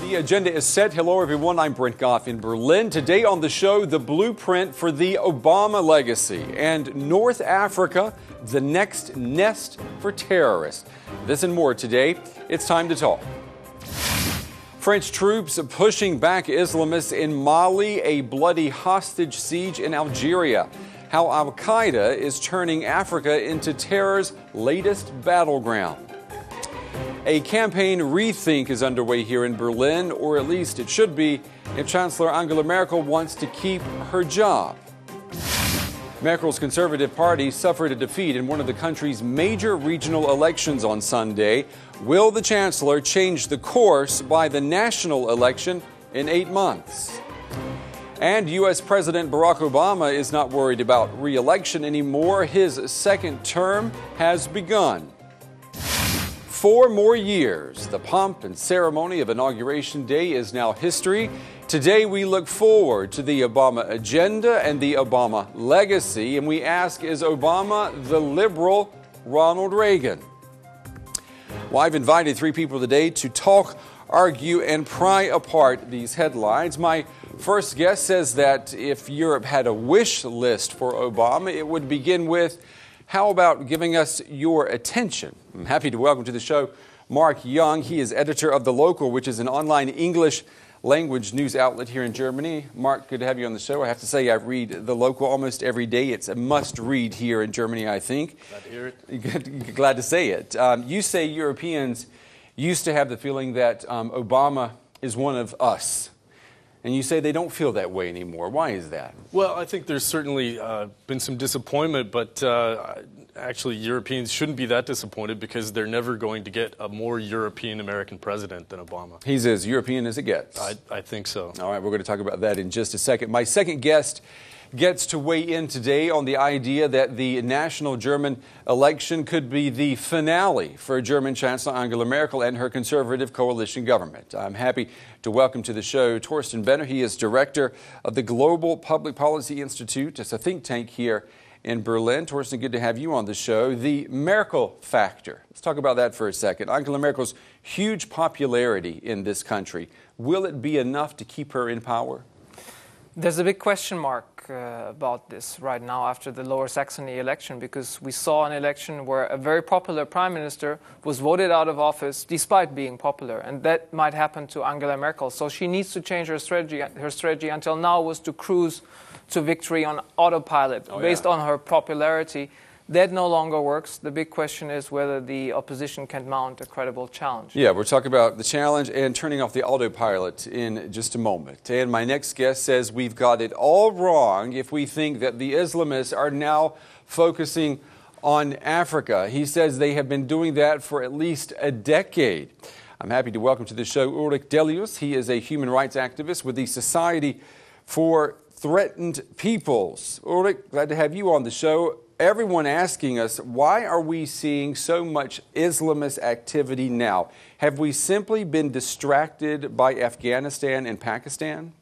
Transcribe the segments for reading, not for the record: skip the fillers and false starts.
The agenda is set. Hello, everyone. I'm Brent Goff in Berlin. Today on the show, the blueprint for the Obama legacy and North Africa, the next nest for terrorists. This and more today. It's time to talk. French troops pushing back Islamists in Mali, a bloody hostage siege in Algeria. How Al-Qaeda is turning Africa into terror's latest battleground. A campaign rethink is underway here in Berlin, or at least it should be, if Chancellor Angela Merkel wants to keep her job. Merkel's Conservative Party suffered a defeat in one of the country's major regional elections on Sunday. Will the Chancellor change the course by the national election in 8 months? And U.S. President Barack Obama is not worried about re-election anymore. His second term has begun. 4 more years. The pomp and ceremony of Inauguration Day is now history. Today we look forward to the Obama agenda and the Obama legacy, and we ask, is Obama the liberal Ronald Reagan? Well, I've invited 3 people today to talk, argue, and pry apart these headlines. My first guest says that if Europe had a wish list for Obama, it would begin with, how about giving us your attention? I'm happy to welcome to the show Marc. He is editor of The Local, which is an online English language news outlet here in Germany. Marc, good to have you on the show. I have to say I read The Local almost every day. It's a must-read here in Germany, I think. Glad to hear it. Glad to say it. You say Europeans used to have the feeling that Obama is one of us. And you say they don't feel that way anymore. Why is that? Well, I think there's certainly been some disappointment, but actually Europeans shouldn't be that disappointed because they're never going to get a more European-American president than Obama. He's as European as it gets. I think so. All right, we're going to talk about that in just a second. My second guest gets to weigh in today on the idea that the national German election could be the finale for German Chancellor Angela Merkel and her conservative coalition government. I'm happy to welcome to the show Thorsten. He is director of the Global Public Policy Institute. It's a think tank here in Berlin. Thorsten, good to have you on the show. The Merkel factor. Let's talk about that for a second. Angela Merkel's huge popularity in this country. Will it be enough to keep her in power? There's a big question mark about this right now after the Lower Saxony election, because we saw an election where a very popular prime minister was voted out of office despite being popular, and that might happen to Angela Merkel. So she needs to change her strategy. Her strategy until now was to cruise to victory on autopilot based on her popularity. That no longer works. The big question is whether the opposition can mount a credible challenge. Yeah, we're talking about the challenge and turning off the autopilot in just a moment. And my next guest says we've got it all wrong if we think that the Islamists are now focusing on Africa. He says they have been doing that for at least a decade. I'm happy to welcome to the show Ulrich Delius. He is a human rights activist with the Society for Threatened Peoples. Ulrich, glad to have you on the show. Everyone asking us, why are we seeing so much Islamist activity now? Have we simply been distracted by Afghanistan and Pakistan?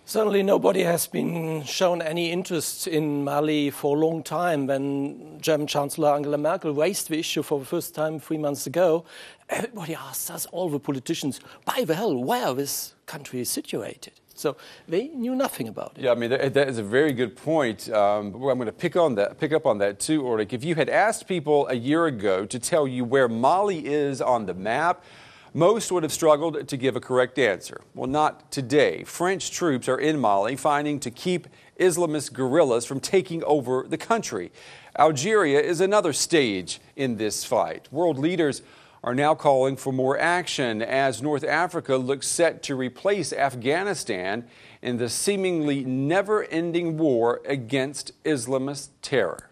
Certainly nobody has been shown any interest in Mali for a long time. When German Chancellor Angela Merkel raised the issue for the first time 3 months ago, everybody asked us, all the politicians, by the hell, where this country is situated. So they knew nothing about it. Yeah, I mean, that is a very good point. I'm going to pick up on that too, Ulrich. If you had asked people a year ago to tell you where Mali is on the map, most would have struggled to give a correct answer. Well, not today. French troops are in Mali fighting to keep Islamist guerrillas from taking over the country. Algeria is another stage in this fight. World leaders are now calling for more action as North Africa looks set to replace Afghanistan in the seemingly never-ending war against Islamist terror.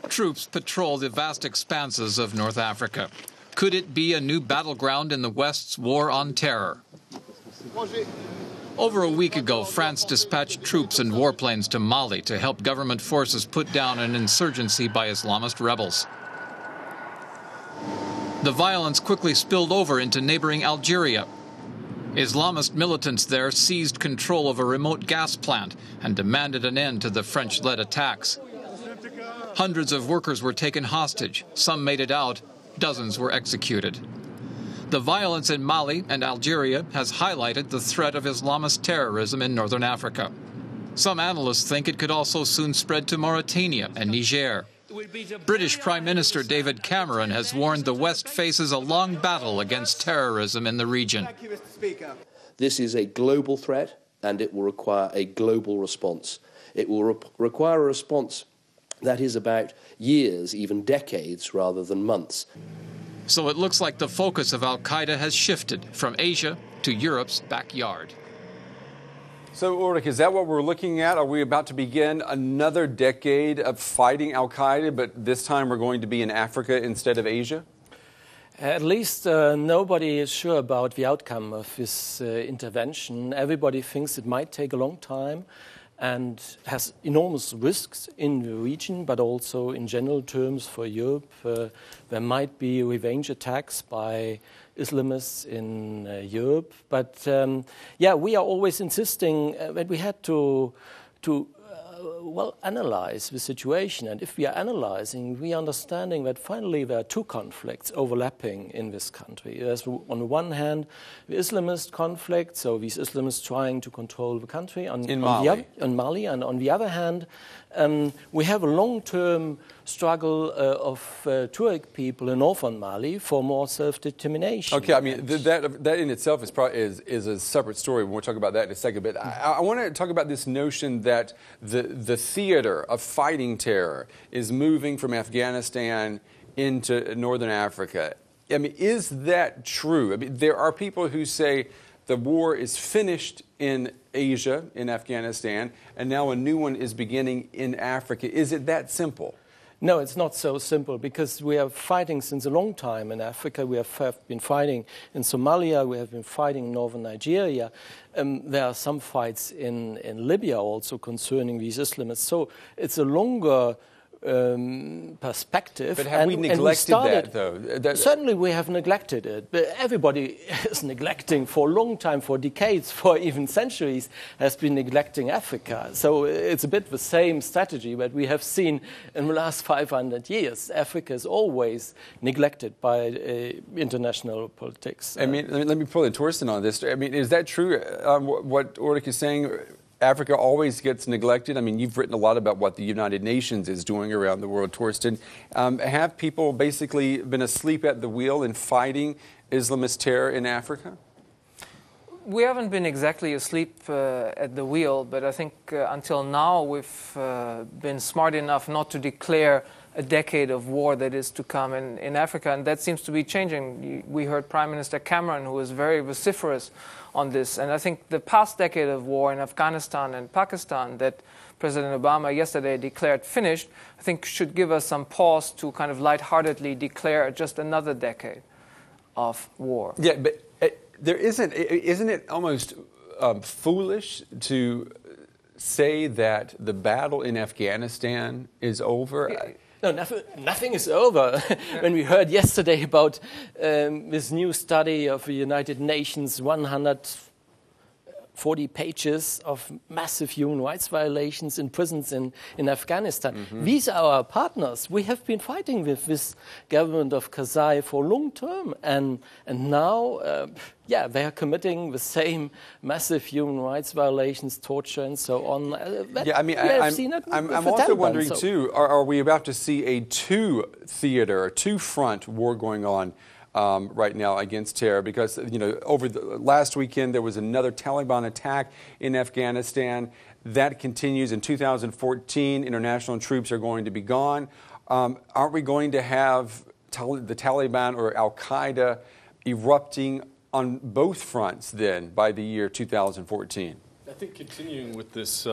Troops patrol the vast expanses of North Africa. Could it be a new battleground in the West's war on terror? Over a week ago, France dispatched troops and warplanes to Mali to help government forces put down an insurgency by Islamist rebels. The violence quickly spilled over into neighboring Algeria. Islamist militants there seized control of a remote gas plant and demanded an end to the French-led attacks. Hundreds of workers were taken hostage. Some made it out. Dozens were executed. The violence in Mali and Algeria has highlighted the threat of Islamist terrorism in northern Africa. Some analysts think it could also soon spread to Mauritania and Niger. British Prime Minister David Cameron has warned the West faces a long battle against terrorism in the region. Thank you, Mr. Speaker. This is a global threat, and it will require a global response. It will require a response that is about years, even decades, rather than months. So it looks like the focus of al-Qaeda has shifted from Asia to Europe's backyard. So, Ulrich, is that what we're looking at? Are we about to begin another decade of fighting al-Qaeda, but this time we're going to be in Africa instead of Asia? At least nobody is sure about the outcome of this intervention. Everybody thinks it might take a long time and has enormous risks in the region, but also in general terms for Europe. There might be revenge attacks by Islamists in Europe. But yeah, we are always insisting that we had to analyze the situation. And if we are analyzing, we are understanding that finally there are two conflicts overlapping in this country. There's on the one hand the Islamist conflict, so these Islamists trying to control the country in Mali, and on the other hand, we have a long-term struggle of Tuareg people in northern Mali for more self-determination. Okay, I mean, that in itself is a separate story. We'll talk about that in a second. But I want to talk about this notion that the theater of fighting terror is moving from Afghanistan into northern Africa. I mean, is that true? I mean, there are people who say the war is finished in Asia, in Afghanistan, and now a new one is beginning in Africa. Is it that simple? No, it's not so simple, because we are fighting since a long time in Africa. We have been fighting in Somalia. We have been fighting in northern Nigeria. There are some fights in Libya also concerning these Islamists. So it's a longer perspective. But have we neglected that, though? Certainly we have neglected it. But everybody is neglecting for a long time, for decades, for even centuries, has been neglecting Africa. So it's a bit the same strategy that we have seen in the last 500 years. Africa is always neglected by international politics. I mean, let me pull in Thorsten on this. I mean, is that true, what Ulrich is saying? Africa always gets neglected. I mean, you've written a lot about what the United Nations is doing around the world, Thorsten. Have people basically been asleep at the wheel in fighting Islamist terror in Africa? We haven't been exactly asleep at the wheel, but I think until now we've been smart enough not to declare a decade of war that is to come in Africa, and that seems to be changing. We heard Prime Minister Cameron, who was very vociferous on this, and I think the past decade of war in Afghanistan and Pakistan that President Obama yesterday declared finished, I think should give us some pause to kind of lightheartedly declare just another decade of war. Yeah, but isn't it almost foolish to say that the battle in Afghanistan is over? Yeah. No, nothing is over. When we heard yesterday about this new study of the United Nations, 140 pages of massive human rights violations in prisons in Afghanistan. Mm-hmm. These are our partners. We have been fighting with this government of Karzai for long term, and now, they are committing the same massive human rights violations, torture, and so on. I'm also wondering too: are we about to see a two-front war going on right now against terror? Because over the last weekend there was another Taliban attack in Afghanistan that continues. In 2014, international troops are going to be gone. Aren't we going to have the Taliban or Al-Qaeda erupting on both fronts then by the year 2014? I think continuing with this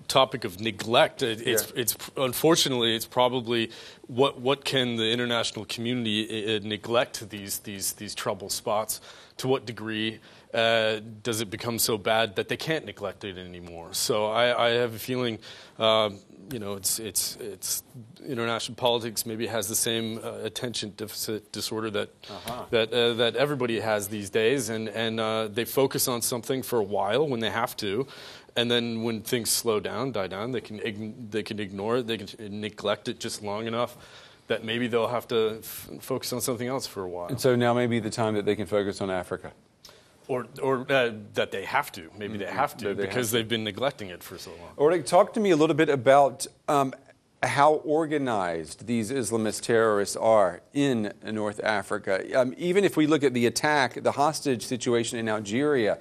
topic of neglect, it's unfortunately it's probably what can the international community neglect these trouble spots? To what degree does it become so bad that they can't neglect it anymore? So I have a feeling, it's international politics maybe has the same attention deficit disorder that everybody has these days, and they focus on something for a while when they have to, and then when things slow down, die down, they can ignore it, they can neglect it just long enough that maybe they'll have to focus on something else for a while. And so now may be the time that they can focus on Africa. Or that they have to. Maybe they have to because they've been neglecting it for so long. Ulrich, talk to me a little bit about how organized these Islamist terrorists are in North Africa. Even if we look at the attack, the hostage situation in Algeria,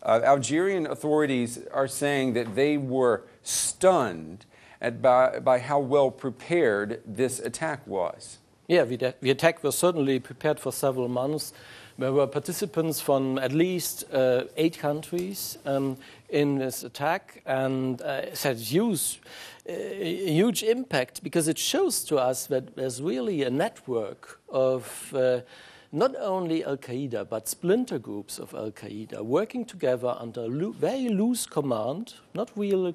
Algerian authorities are saying that they were stunned by how well prepared this attack was. Yeah, the attack was certainly prepared for several months. There were participants from at least 8 countries in this attack, and it had huge impact because it shows to us that there's really a network of not only Al-Qaeda, but splinter groups of Al-Qaeda working together under very loose command, not real a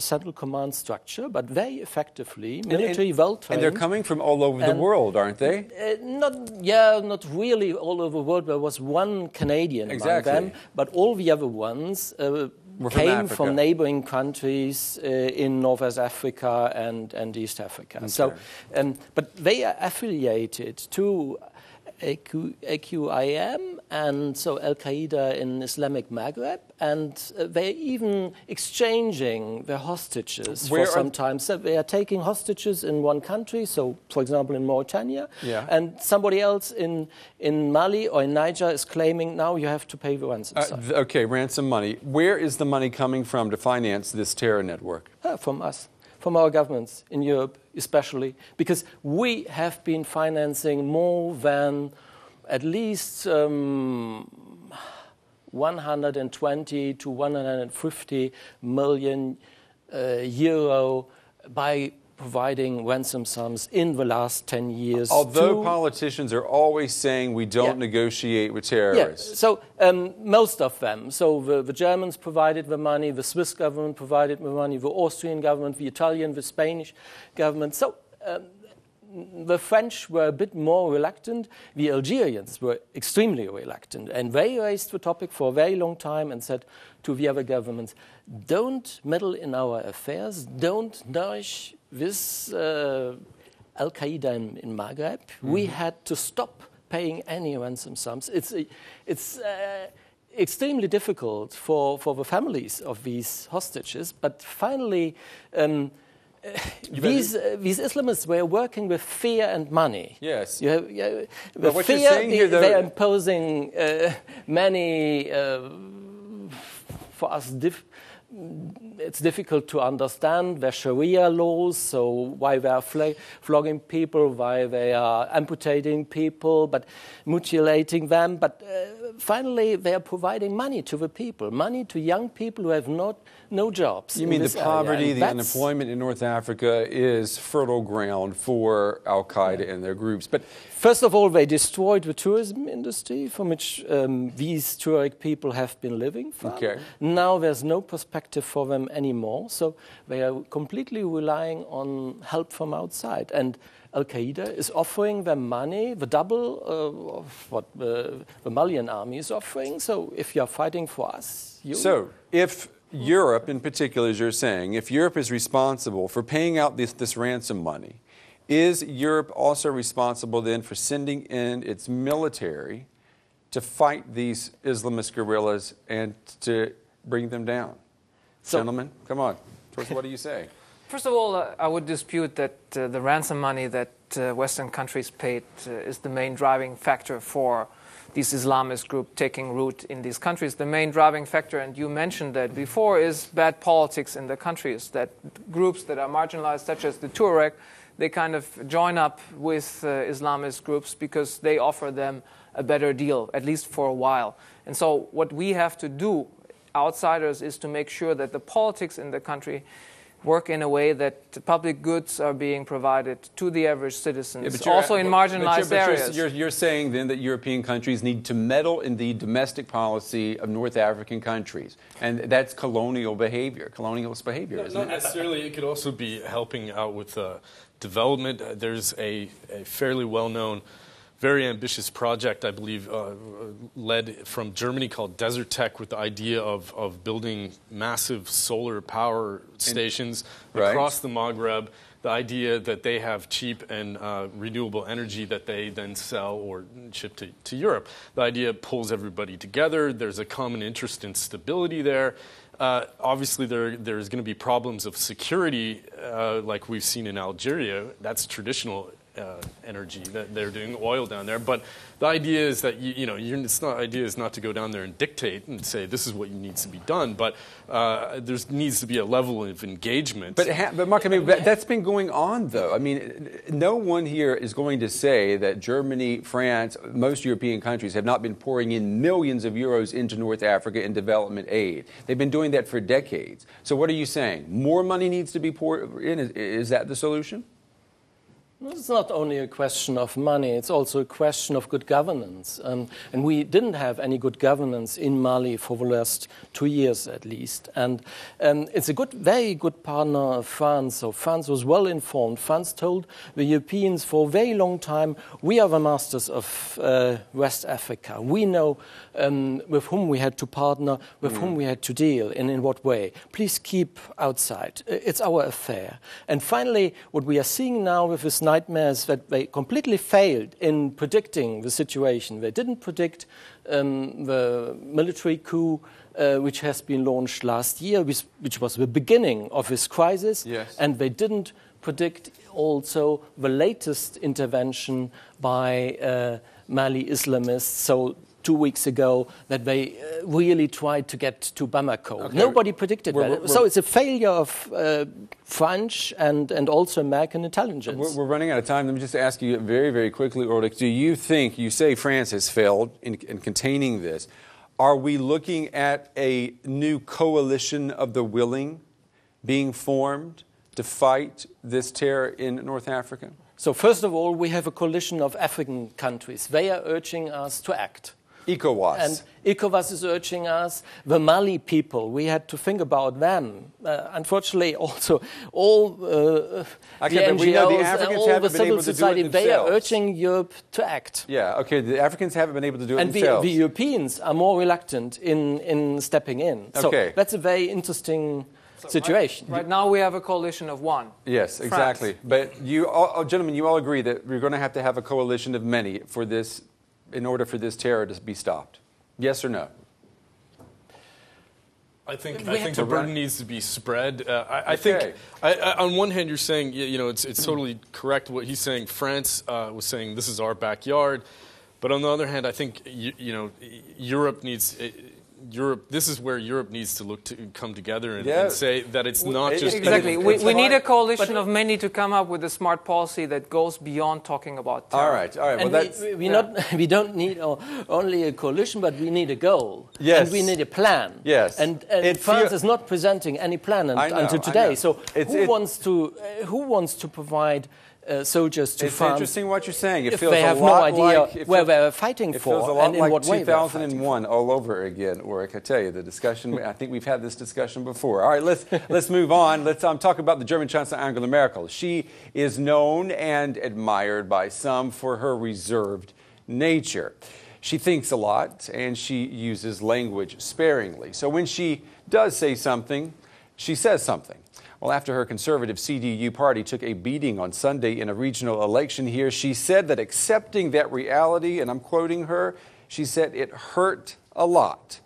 central command structure, but very effectively, military well-trained. And they're coming from all over the world, aren't they? Not really all over the world. There was one Canadian among them, but all the other ones came from neighboring countries in Northwest Africa and East Africa. Okay. So, but they are affiliated to AQIM and so Al-Qaeda in Islamic Maghreb, and they're even exchanging their hostages for some time. So they are taking hostages in one country, so for example in Mauritania, and somebody else in Mali or in Niger is claiming now you have to pay the ransom. Okay, ransom money. Where is the money coming from to finance this terror network? From us. From our governments in Europe, especially, because we have been financing more than at least 120 to 150 million euro by providing ransom sums in the last 10 years. Although politicians are always saying we don't negotiate with terrorists. Yeah. So most of them. So the Germans provided the money, the Swiss government provided the money, the Austrian government, the Italian, the Spanish government. So the French were a bit more reluctant. The Algerians were extremely reluctant. And they raised the topic for a very long time and said to the other governments, don't meddle in our affairs, don't nourish this Al-Qaeda in Maghreb. We had to stop paying any ransom sums. It's extremely difficult for the families of these hostages, but finally these Islamists were working with fear and money. Yes. The what fear, you're saying here, though, they're imposing many, for us, it's difficult to understand their Sharia laws, so why they are flogging people, why they are amputating people, but mutilating them. But finally, they are providing money to the people, money to young people who have no jobs. You mean the poverty, the unemployment in North Africa is fertile ground for Al-Qaeda and their groups. But first of all, they destroyed the tourism industry from which these Tuareg people have been living from. Okay. Now there's no perspective for them anymore, so they are completely relying on help from outside. And Al-Qaeda is offering them money, the double of what the Malian army is offering. So if you're fighting for us, So if Europe in particular, as you're saying, if Europe is responsible for paying out this ransom money, is Europe also responsible then for sending in its military to fight these Islamist guerrillas and to bring them down? So, gentlemen, come on. Thorsten, what do you say? First of all, I would dispute that the ransom money that Western countries paid is the main driving factor for these Islamist groups taking root in these countries. The main driving factor, and you mentioned that before, is bad politics in the countries, that groups that are marginalized, such as the Tuareg, they kind of join up with Islamist groups because they offer them a better deal, at least for a while. And so what we have to do, outsiders, is to make sure that the politics in the country work in a way that public goods are being provided to the average citizens, also in marginalized areas. You're saying then that European countries need to meddle in the domestic policy of North African countries, and that's colonialist behavior, isn't Not necessarily. It could also be helping out with development. There's a fairly well-known very ambitious project, I believe, led from Germany called Desert Tech, with the idea of building massive solar power stations across the Maghreb. The idea that they have cheap and renewable energy that they then sell or ship to Europe. The idea pulls everybody together. There's a common interest in stability there. Obviously, there's going to be problems of security, like we've seen in Algeria. That's traditional energy that they're doing, oil down there. But the idea is that idea is not to go down there and dictate and say this is what needs to be done. But there needs to be a level of engagement. But Marc, I mean, that's been going on, though. I mean, no one here is going to say that Germany, France, most European countries have not been pouring in millions of euros into North Africa in development aid. They've been doing that for decades. So what are you saying? More money needs to be poured in? Is that the solution? It's not only a question of money, it's also a question of good governance. And we didn't have any good governance in Mali for the last 2 years at least. And it's a very good partner of France. So France was well informed. France told the Europeans for a very long time, we are the masters of West Africa. We know with whom we had to partner, with whom we had to deal, and in what way. Please keep outside. It's our affair. And finally, what we are seeing now with this nightmares that they completely failed in predicting the situation. They didn't predict the military coup which has been launched last year, which was the beginning of this crisis, and they didn't predict also the latest intervention by Mali Islamists. So 2 weeks ago, that they really tried to get to Bamako. Okay. Nobody predicted that. So it's a failure of French and also American intelligence. We're running out of time. Let me just ask you very, very quickly, Ulrich, do you think, you say France has failed in containing this, are we looking at a new coalition of the willing being formed to fight this terror in North Africa? So first of all, we have a coalition of African countries. They are urging us to act. ECOWAS. And ECOWAS is urging us. The Mali people, we had to think about them. Unfortunately, also all the NGOs and all the civil society, they are urging Europe to act. Yeah, okay, the Africans haven't been able to do it themselves. And the Europeans are more reluctant in stepping in. Okay. So that's a very interesting situation. Right now we have a coalition of one. Yes, France. exactly. But you, gentlemen, you all agree that we're going to have a coalition of many for this, in order for this terror to be stopped. Yes or no? I think the burden needs to be spread. I think on one hand you're saying it's totally correct what he's saying. France was saying this is our backyard, but on the other hand I think Europe needs. This is where Europe needs to look to come together and say that it's not just... Exactly. We need a coalition of many to come up with a smart policy that goes beyond talking about terror. All right. Well, we don't need only a coalition, but we need a goal. Yes. And we need a plan. Yes. And France is not presenting any plan until today. So who wants to provide... soldiers to France. It's interesting what you're saying. It if feels they have no idea where they're fighting for and in what way. 2001 all over again, Ulrich. I tell you, the discussion. I think we've had this discussion before. All right, let's move on. Let's talk about the German Chancellor Angela Merkel. She is known and admired by some for her reserved nature. She thinks a lot and she uses language sparingly. So when she does say something, she says something. Well, after her conservative CDU party took a beating on Sunday in a regional election here, she said that accepting that reality, and I'm quoting her, she said it hurt a lot.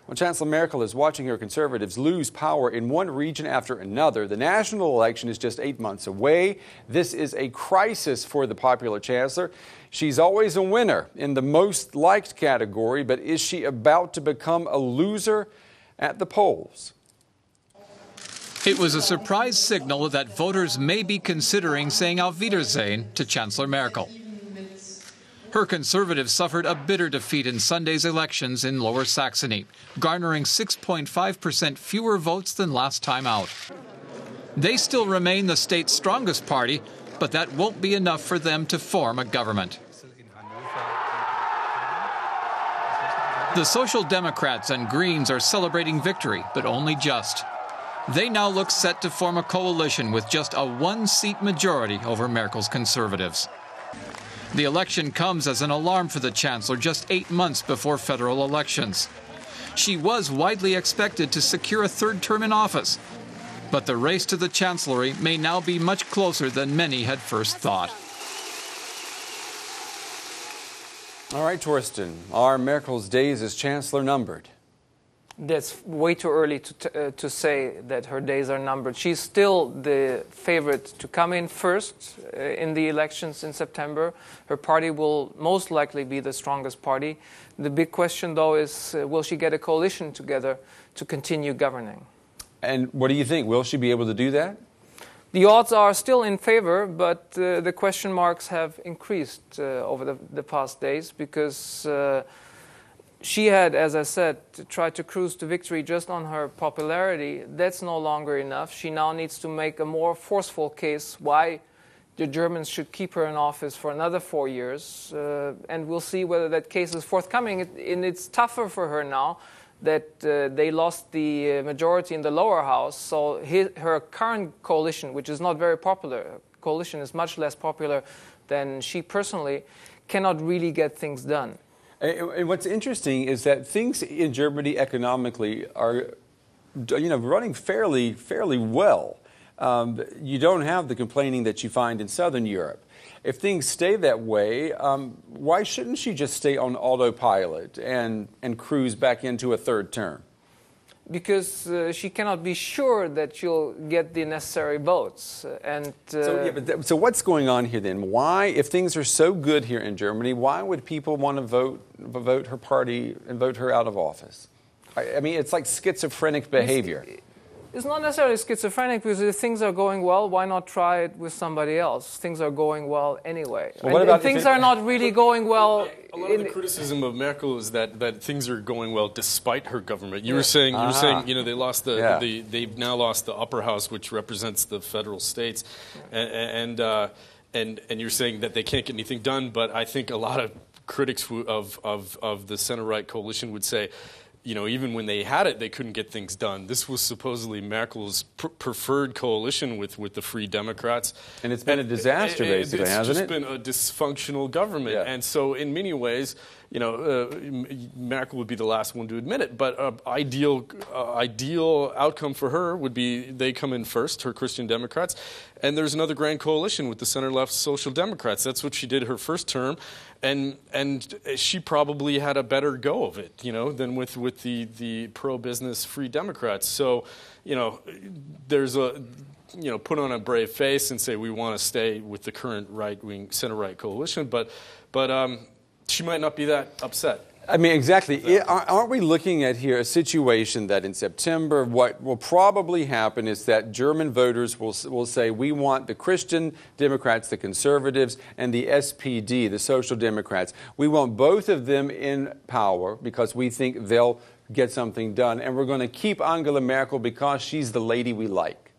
Well, Chancellor Merkel is watching her conservatives lose power in one region after another. The national election is just 8 months away. This is a crisis for the popular chancellor. She's always a winner in the most liked category, but is she about to become a loser at the polls? It was a surprise signal that voters may be considering saying Auf Wiedersehen to Chancellor Merkel. Her Conservatives suffered a bitter defeat in Sunday's elections in Lower Saxony, garnering 6.5% fewer votes than last time out. They still remain the state's strongest party, but that won't be enough for them to form a government. The Social Democrats and Greens are celebrating victory, but only just. They now look set to form a coalition with just a one-seat majority over Merkel's Conservatives. The election comes as an alarm for the Chancellor just 8 months before federal elections. She was widely expected to secure a third term in office, but the race to the Chancellery may now be much closer than many had first thought. All right, Thorsten, are Merkel's days as Chancellor numbered? That's way too early to say that her days are numbered. She's still the favorite to come in first in the elections in September. Her party will most likely be the strongest party. The big question, though, is will she get a coalition together to continue governing? And what do you think? Will she be able to do that? The odds are still in favor, but the question marks have increased over the past days because she had, as I said, tried to cruise to victory just on her popularity. That's no longer enough. She now needs to make a more forceful case why the Germans should keep her in office for another 4 years. And we'll see whether that case is forthcoming. And it's tougher for her now that they lost the majority in the lower house. So her current coalition, which is not very popular, coalition is much less popular than she personally, cannot really get things done. And what's interesting is that things in Germany economically are, running fairly well. You don't have the complaining that you find in Southern Europe. If things stay that way, why shouldn't she just stay on autopilot and cruise back into a third term? Because she cannot be sure that she'll get the necessary votes. So what's going on here then? Why, if things are so good here in Germany, why would people want to vote her party and vote her out of office? I mean, it's like schizophrenic behavior. It's not necessarily schizophrenic, because if things are going well, why not try it with somebody else? Things are going well anyway. Well, what about things are not really going well? A lot of the criticism of Merkel is that things are going well despite her government. You were saying they lost they've now lost the upper house, which represents the federal states, and you're saying that they can't get anything done. But I think a lot of critics of the center-right coalition would say, even when they had it, they couldn't get things done. This was supposedly Merkel's preferred coalition with the Free Democrats. And it's been a disaster, basically, hasn't it? It's just been a dysfunctional government. Yeah. And so in many ways, Merkel would be the last one to admit it, but ideal outcome for her would be they come in first, her Christian Democrats, and there's another grand coalition with the center-left Social Democrats. That's what she did her first term, and she probably had a better go of it, than with the pro-business Free Democrats. So, there's put on a brave face and say we want to stay with the current right-wing center-right coalition, but she might not be that upset. I mean, exactly. Aren't we looking at here a situation that in September, what will probably happen is that German voters will say, we want the Christian Democrats, the Conservatives, and the SPD, the Social Democrats. We want both of them in power because we think they'll get something done. And we're going to keep Angela Merkel because she's the lady we like.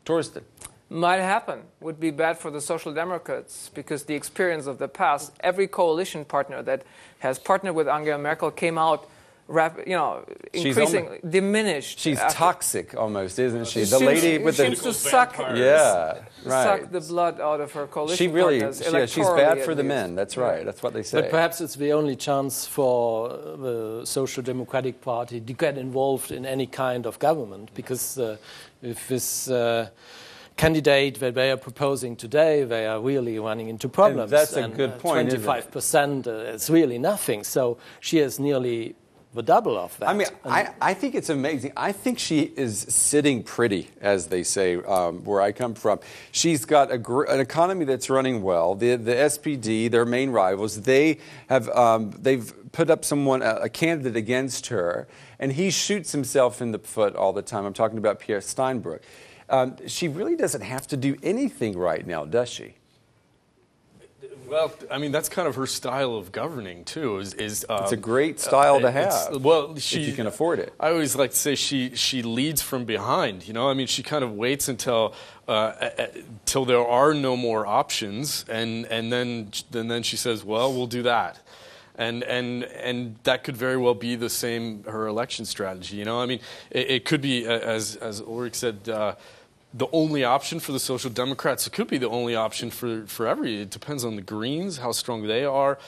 Thorsten. Might happen. Would be bad for the Social Democrats, because the experience of the past, every coalition partner that has partnered with Angela Merkel came out, increasingly diminished. She's toxic almost, isn't she? The lady with the to suck the blood out of her coalition partners. She's bad for the men. That's right. That's what they say. But perhaps it's the only chance for the Social Democratic Party to get involved in any kind of government, because if this candidate that they are proposing today, they are really running into problems. And that's a good point. 25% is really nothing. So she has nearly the double of that. I mean, I think it's amazing. I think she is sitting pretty, as they say, where I come from. She's got an economy that's running well. The SPD, their main rivals, they've put up a candidate against her, and he shoots himself in the foot all the time. I'm talking about Pierre Steinbrück. She really doesn't have to do anything right now, does she? Well, I mean, that's kind of her style of governing, too. It's a great style to have, if you can afford it. I always like to say she leads from behind. I mean, she kind of waits until there are no more options, and then she says, well, we'll do that. And that could very well be the same her election strategy. I mean, it could be, as Ulrich said, the only option for the Social Democrats. It could be the only option for every. It depends on the Greens, how strong they are.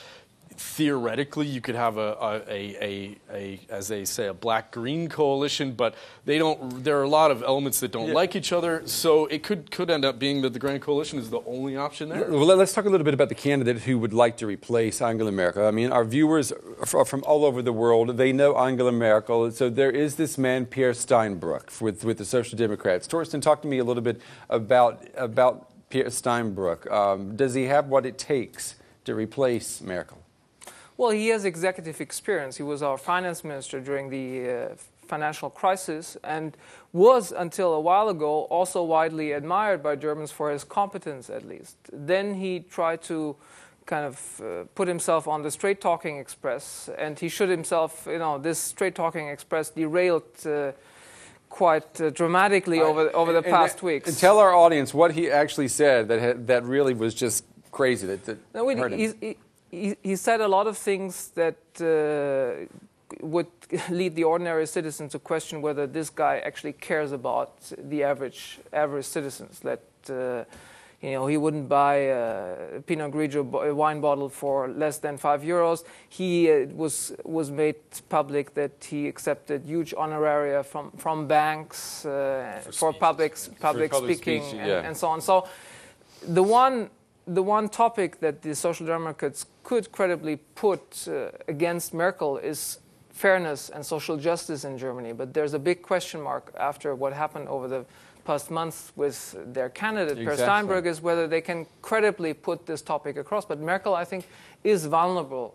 Theoretically, you could have as they say, a black-green coalition, but they don't. There are a lot of elements that don't like each other, so it could end up being that the Grand Coalition is the only option there. Well, let's talk a little bit about the candidate who would like to replace Angela Merkel. I mean, our viewers are from all over the world. They know Angela Merkel. So there is this man, Pierre Steinbrück, with the Social Democrats. Thorsten, talk to me a little bit about Pierre Steinbrück. Does he have what it takes to replace Merkel? Well, he has executive experience. He was our finance minister during the financial crisis and was, until a while ago, also widely admired by Germans for his competence, at least. Then he tried to kind of put himself on the straight-talking express, and he should himself, this straight-talking express derailed quite dramatically over the past weeks. And tell our audience what he actually said that really was just crazy. That hurt him. He said a lot of things that would lead the ordinary citizen to question whether this guy actually cares about the average citizens. That he wouldn't buy a Pinot Grigio wine bottle for less than €5. He was made public that he accepted huge honoraria from banks for public speaking and so on. So the one topic that the Social Democrats could credibly put against Merkel is fairness and social justice in Germany. But there's a big question mark after what happened over the past months with their candidate, Pierre Steinbrück, is whether they can credibly put this topic across. But Merkel, I think, is vulnerable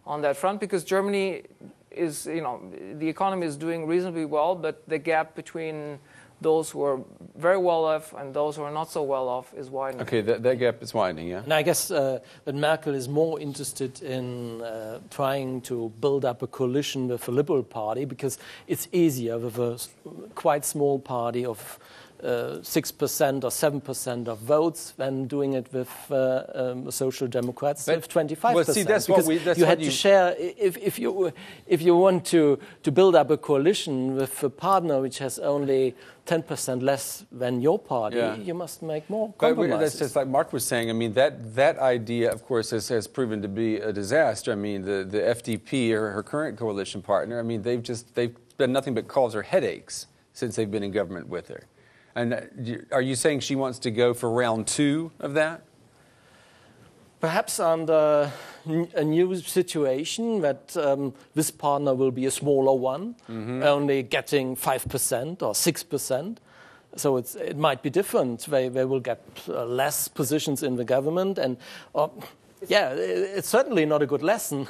on that front because Germany is, the economy is doing reasonably well, but the gap between those who are very well off and those who are not so well off is widening. Okay, that gap is widening, yeah? And I guess that Merkel is more interested in trying to build up a coalition with the Liberal Party because it's easier with a quite small party of 6% or 7% of votes than doing it with Social Democrats with 25%. Well, see, that's because what you had to share. If you want to build up a coalition with a partner which has only 10% less than your party, you must make more compromises. But that's just like Marc was saying. I mean, that idea, of course, has proven to be a disaster. I mean, the FDP, her current coalition partner, I mean, they've done nothing but cause her headaches since they've been in government with her. And are you saying she wants to go for round 2 of that? Perhaps under a new situation that this partner will be a smaller one, only getting 5% or 6%. So it might be different. They will get less positions in the government. And it's certainly not a good lesson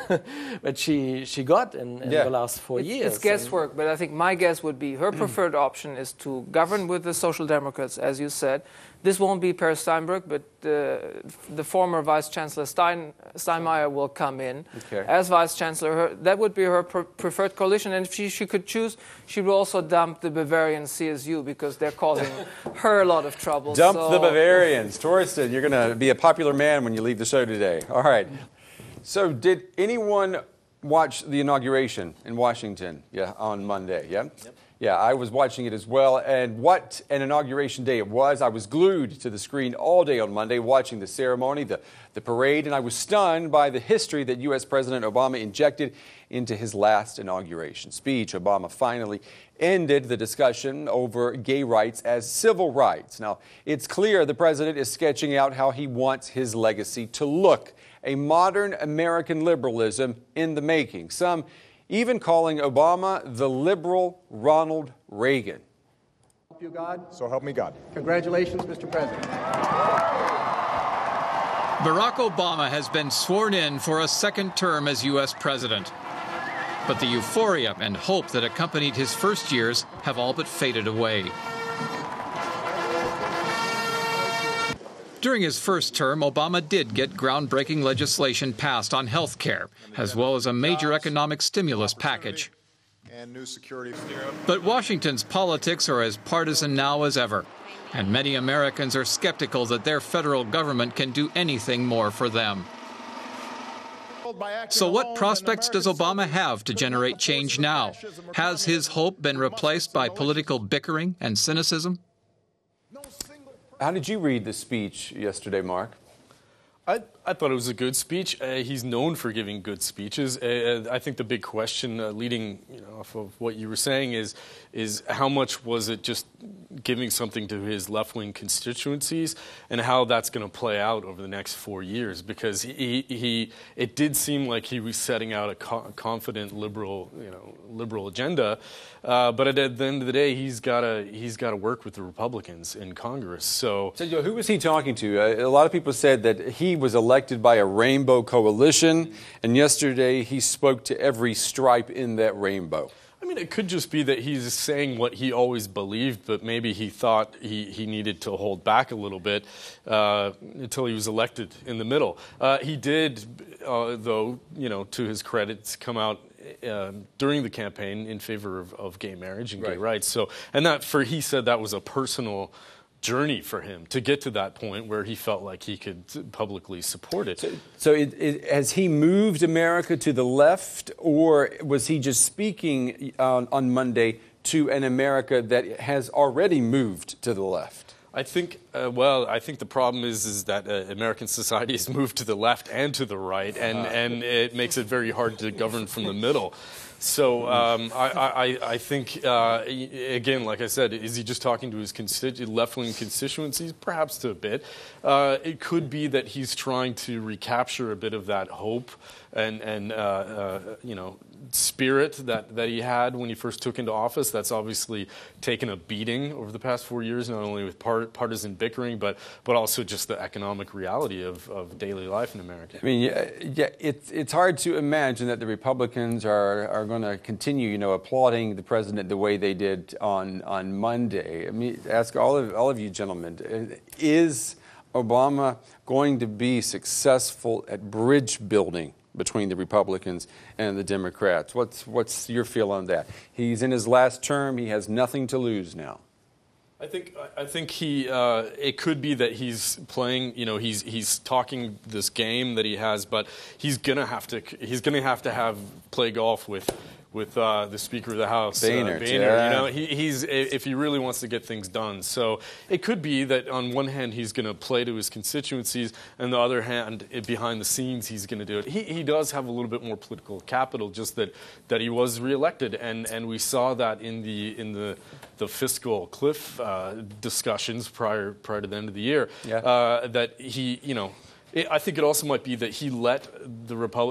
that she got in the last 4 years. It's guesswork, but I think my guess would be her preferred option is to govern with the Social Democrats, as you said. This won't be Per Steinbrück, but the former Vice Chancellor Steinmeier will come in as Vice Chancellor. That would be her preferred coalition. And if she could choose, she would also dump the Bavarian CSU because they're causing her a lot of trouble. Dump the Bavarians. Thorsten, you're going to be a popular man when you leave the show today. All right. So did anyone watch the inauguration in Washington on Monday? Yeah? Yep. Yeah, I was watching it as well, and what an inauguration day it was. I was glued to the screen all day on Monday watching the ceremony, the parade, and I was stunned by the history that U.S. President Obama injected into his last inauguration speech. Obama finally ended the discussion over gay rights as civil rights. Now, it's clear the president is sketching out how he wants his legacy to look, a modern American liberalism in the making. Some even calling Obama the liberal Ronald Reagan. Help you God, so help me God. Congratulations, Mr. President. Barack Obama has been sworn in for a second term as U.S. president. But the euphoria and hope that accompanied his first years have all but faded away. During his first term, Obama did get groundbreaking legislation passed on health care, as well as a major economic stimulus package. But Washington's politics are as partisan now as ever, and many Americans are skeptical that their federal government can do anything more for them. So what prospects does Obama have to generate change now? Has his hope been replaced by political bickering and cynicism? How did you read the speech yesterday, Marc? I thought it was a good speech. He's known for giving good speeches. I think the big question, leading off of what you were saying, is how much was it just giving something to his left-wing constituencies, and how that's going to play out over the next 4 years? Because it did seem like he was setting out a confident liberal agenda, but at the end of the day, he's got to work with the Republicans in Congress. So who was he talking to? A lot of people said that he was elected by a rainbow coalition, and yesterday he spoke to every stripe in that rainbow. I mean, it could just be that he's saying what he always believed, but maybe he thought he needed to hold back a little bit until he was elected in the middle. He did, though, to his credit, come out during the campaign in favor of gay marriage and gay rights. So, he said that was a personal journey for him to get to that point where he felt like he could publicly support it. So has he moved America to the left, or was he just speaking on Monday to an America that has already moved to the left? I think, I think the problem is that American society has moved to the left and to the right, and it makes it very hard to govern from the middle. So I think, again, like I said, is he just talking to his left-wing constituencies? Perhaps to a bit. It could be that he's trying to recapture a bit of that hope and spirit that he had when he first took into office. That's obviously taken a beating over the past 4 years, not only with partisan bickering, but also just the economic reality of daily life in America. I mean, it's hard to imagine that the Republicans are going to continue, applauding the president the way they did on Monday. I mean, ask all of you gentlemen, is Obama going to be successful at bridge building between the Republicans and the Democrats? What's your feel on that? He's in his last term. He has nothing to lose now. I think he. It could be that he's playing. He's talking this game that he has, but he's gonna have to play golf with the Speaker of the House, Boehner. Yeah. He's if he really wants to get things done. So it could be that on one hand he's going to play to his constituencies, and on the other hand, behind the scenes he's going to do it. He does have a little bit more political capital, just that he was reelected, and we saw that in the fiscal cliff discussions prior to the end of the year. Yeah. That he, I think it also might be that he let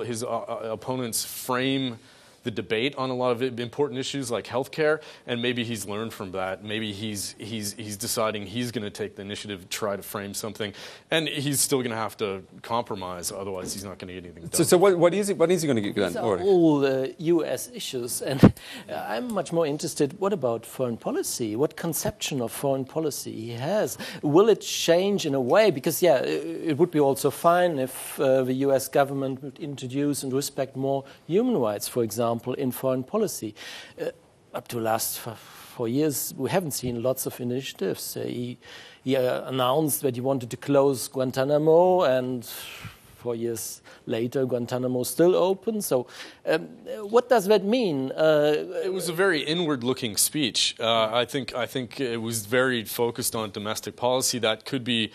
his opponents frame the debate on a lot of important issues like healthcare, and maybe he's learned from that. Maybe he's deciding he's going to take the initiative to try to frame something, and he's still going to have to compromise. Otherwise, he's not going to get anything done. So what is he going to get done? These are all U.S. issues, and I'm much more interested. What about foreign policy? What conception of foreign policy he has? Will it change in a way? Because it would be also fine if the U.S. government would introduce and respect more human rights, for example, in foreign policy. Up to the last 4 years, we haven't seen lots of initiatives. He announced that he wanted to close Guantanamo, and 4 years later, Guantanamo is still open. So what does that mean? It was a very inward-looking speech. I think it was very focused on domestic policy. That could be,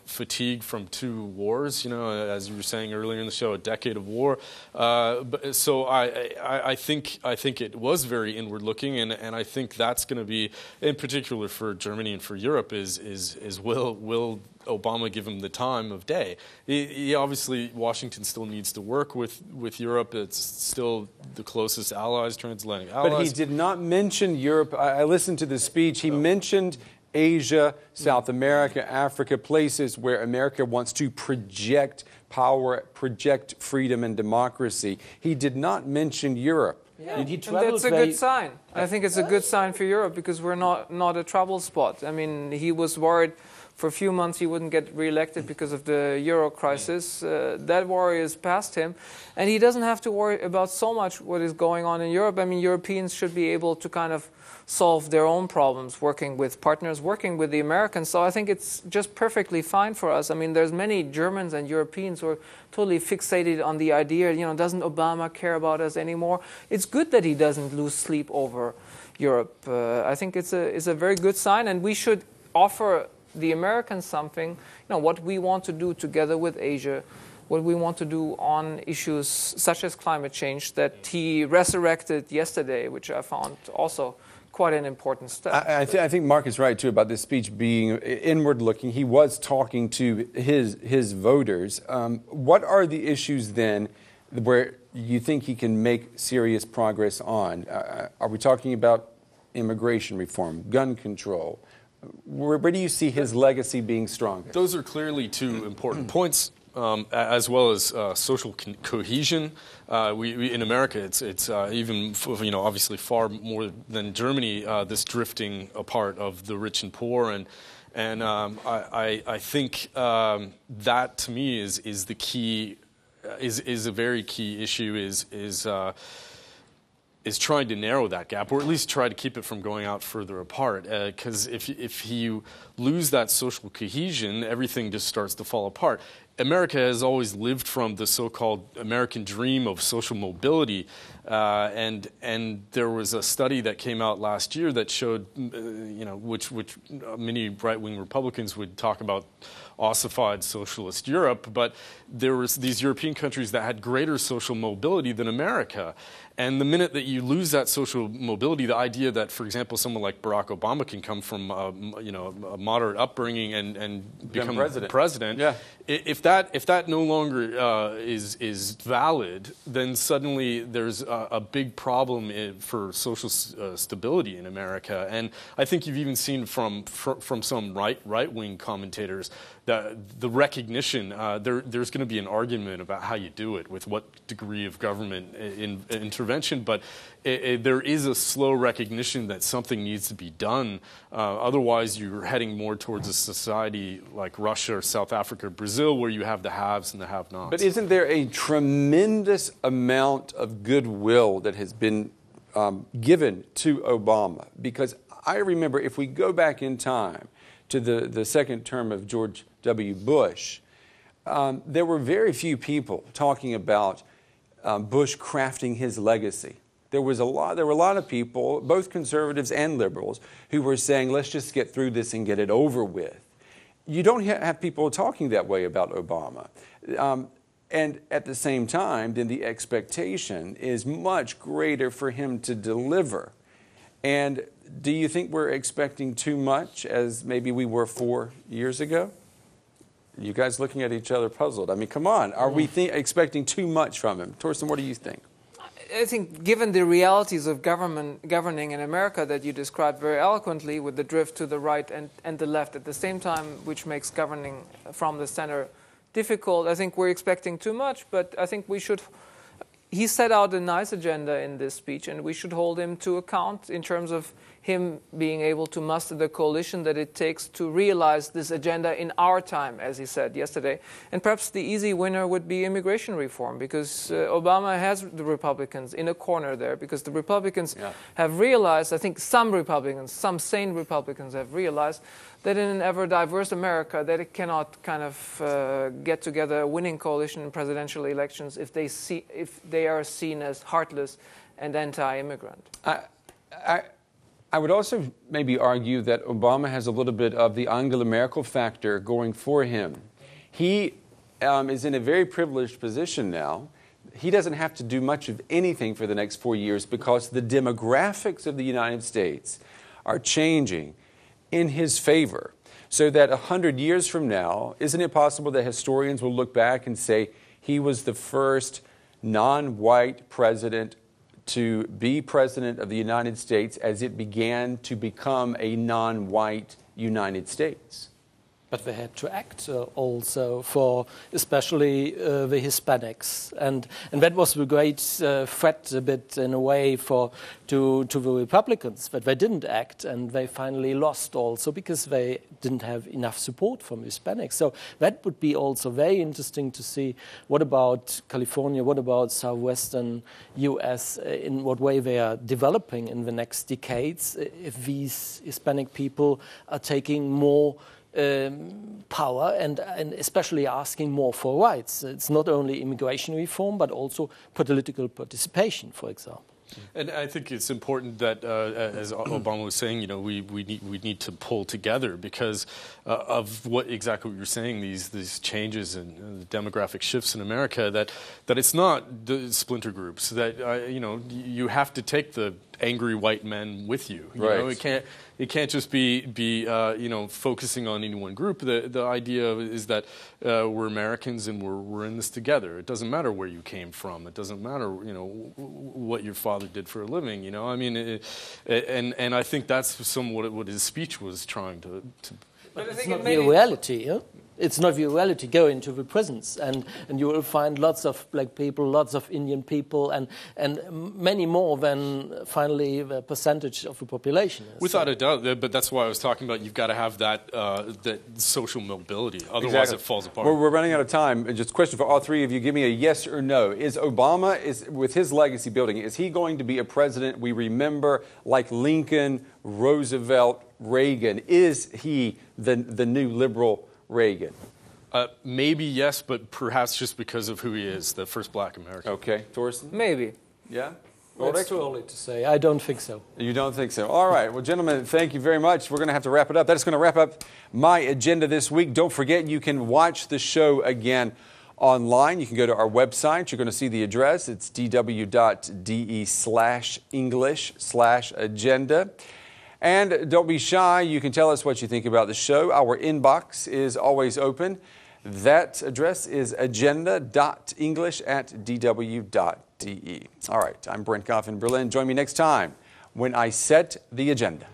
fatigue from 2 wars. As you were saying earlier in the show, a decade of war. So I think it was very inward-looking, and I think that's going to be, in particular for Germany and for Europe, is will Obama give him the time of day? He obviously, Washington still needs to work with Europe. It's still the closest allies, transatlantic allies. But he did not mention Europe. I listened to the speech. He mentioned Asia, South America, Africa, places where America wants to project power, project freedom and democracy. He did not mention Europe. Yeah. And that's a good sign. I think it's a good sign for Europe, because we're not a trouble spot. I mean, he was worried for a few months he wouldn't get re-elected because of the euro crisis. That worry is past him, and he doesn't have to worry about so much what is going on in Europe. I mean, Europeans should be able to kind of solve their own problems, working with partners, working with the Americans. So I think it's just perfectly fine for us. I mean, there's many Germans and Europeans who are totally fixated on the idea, doesn't Obama care about us anymore? It's good that he doesn't lose sleep over Europe. I think it's a very good sign, and we should offer the Americans something, what we want to do together with Asia, what we want to do on issues such as climate change that he resurrected yesterday, which I found also quite an important step. I think Marc is right, too, about this speech being inward-looking. He was talking to his voters. What are the issues, then, where you think he can make serious progress on? Are we talking about immigration reform, gun control? Where do you see his legacy being strongest? Those are clearly two important points. As well as social cohesion. We in America, it's even obviously far more than Germany. This drifting apart of the rich and poor, and I think that to me is the key, is a very key issue. Is trying to narrow that gap, or at least try to keep it from going out further apart. Because if you lose that social cohesion, everything just starts to fall apart. America has always lived from the so-called American dream of social mobility, and there was a study that came out last year that showed, which many right-wing Republicans would talk about ossified socialist Europe, but there was these European countries that had greater social mobility than America. And the minute that you lose that social mobility, the idea that, for example, someone like Barack Obama can come from a moderate upbringing and become president, yeah. If that no longer is valid, then suddenly there's a big problem for social stability in America. And I think you've even seen from some right-wing commentators that the recognition, there's going to be an argument about how you do it, with what degree of government intervention, but there is a slow recognition that something needs to be done. Otherwise, you're heading more towards a society like Russia or South Africa or Brazil, where you have the haves and the have-nots. But isn't there a tremendous amount of goodwill that has been given to Obama? Because I remember, if we go back in time to the second term of George W. Bush, there were very few people talking about Bush crafting his legacy. There were a lot of people, both conservatives and liberals, who were saying, let's just get through this and get it over with. You don't have people talking that way about Obama. And at the same time, then the expectation is much greater for him to deliver. And do you think we're expecting too much, as maybe we were 4 years ago? You guys looking at each other puzzled. I mean, come on. Are we expecting too much from him? Thorsten, what do you think? I think given the realities of governing in America that you described very eloquently, with the drift to the right and the left at the same time, which makes governing from the center difficult, I think we're expecting too much. But I think we should... He set out a nice agenda in this speech, and we should hold him to account in terms of him being able to muster the coalition that it takes to realize this agenda in our time, as he said yesterday. And perhaps the easy winner would be immigration reform, because Obama has the Republicans in a corner there, because the Republicans have realized, I think some sane Republicans have realized, that in an ever-diverse America, that it cannot kind of get together a winning coalition in presidential elections if they are seen as heartless and anti-immigrant. I would also maybe argue that Obama has a little bit of the Angela Merkel factor going for him. He is in a very privileged position now. He doesn't have to do much of anything for the next 4 years, because the demographics of the United States are changing in his favor. So that 100 years from now, isn't it possible that historians will look back and say he was the first non-white president to be president of the United States as it began to become a non-white United States? But they had to act also for especially the Hispanics. And that was the great threat a bit in a way to the Republicans, that they didn't act, and they finally lost also because they didn't have enough support from Hispanics. So that would be also very interesting to see. What about California? What about southwestern U.S.? In what way they are developing in the next decades, if these Hispanic people are taking more power and especially asking more for rights. It's not only immigration reform, but also political participation, for example. And I think it's important that, as Obama was saying, we need to pull together because of exactly what you're saying, these changes and the demographic shifts in America, that it's not the splinter groups, that you have to take the angry white men with you. It can't just be focusing on any one group. The idea is that we're Americans and we're in this together. It doesn't matter where you came from. It doesn't matter what your father did for a living. I mean, and I think that's somewhat what his speech was trying to. But it's not the reality. Yeah? It's not your reality. Go into the prisons, and you will find lots of black people, lots of Indian people, and many more than finally the percentage of the population is. Without a doubt, but that's why I was talking about. You've got to have that social mobility. Otherwise, it falls apart. We're running out of time. Just a question for all three of you. Give me a yes or no. Is Obama, with his legacy building, is he going to be a president we remember like Lincoln, Roosevelt, Reagan? Is he the new liberal Reagan? Maybe yes, but perhaps just because of who he is, the first black American. Okay. Thorsten? Maybe. Yeah? Ulrich? It's too early to say. I don't think so. You don't think so? All right. Well, gentlemen, thank you very much. We're going to have to wrap it up. That's going to wrap up my agenda this week. Don't forget, you can watch the show again online. You can go to our website. You're going to see the address. It's dw.de/English/agenda. And don't be shy. You can tell us what you think about the show. Our inbox is always open. That address is agenda.english@dw.de. All right. I'm Brent Goff in Berlin. Join me next time when I set the agenda.